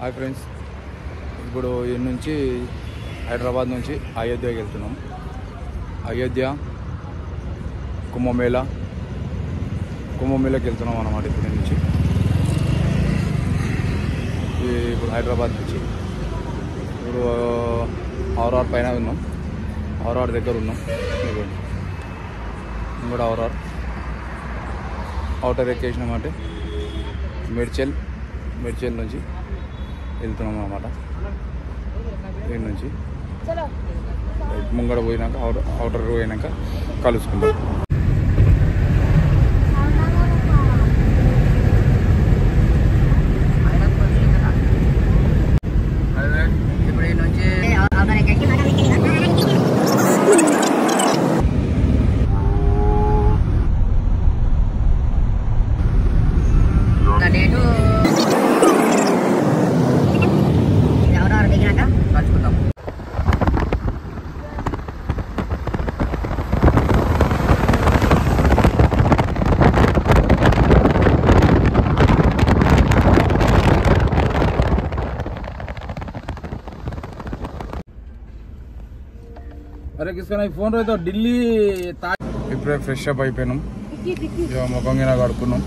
Hi friends, ఇప్పుడు ఈ నుంచి హైదరాబాద్ నుంచి అయోధ్యకి వెళ్తున్నాం. అయోధ్య కుంభమేళకి వెళ్తున్నాం అన్నమాట. ఇప్పుడు నుంచి ఇప్పుడు హైదరాబాద్ నుంచి ఇప్పుడు ఆర్ఆర్ పైన ఉన్నాం, ఆర్ఆర్ దగ్గర ఉన్నాం. కూడా ఆర్ఆర్ అవుటర్ ఎక్కేసినాం అంటే మేడ్చల్ నుంచి వెళ్తున్నాం అన్నమాట. దీని నుంచి ముంగడ పోయినాక అవుటర్ పోయినాక కలుసుకుంటాం. अरे किसका नहीं फोन रहे तो ఢిల్లీ ఇప్పుడే ఫ్రెష్ అప్ అయిపోయినాం. ముఖం గిన కడుక్కున్నాం.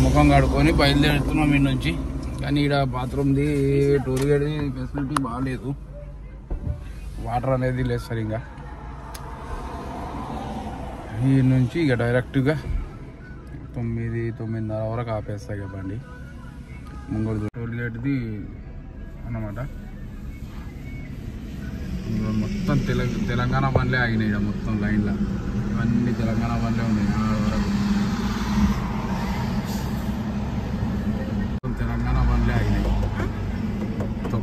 ముఖం కడుక్కొని బయలుదేరుతున్నాం ఈ నుంచి. కానీ ఇక్కడ బాత్రూమ్ది టోయిలెట్ది ఫెసిలిటీ బాగాలేదు, వాటర్ అనేది లేదు సరిగ్గా. ఈ నుంచి ఇక డైరెక్ట్గా 9-9:30 వరకు ఆపేస్తాయి బండి. ముంగడు టోయిలెట్ది అన్నమాట. మొత్తం తెలంగాణ బండ్లే ఆగినాయి మొత్తం లైన్లో. ఇవన్నీ తెలంగాణ బండ్లే ఉన్నాయి. మొత్తం తెలంగాణ బండ్లే ఆగినాయి మొత్తం.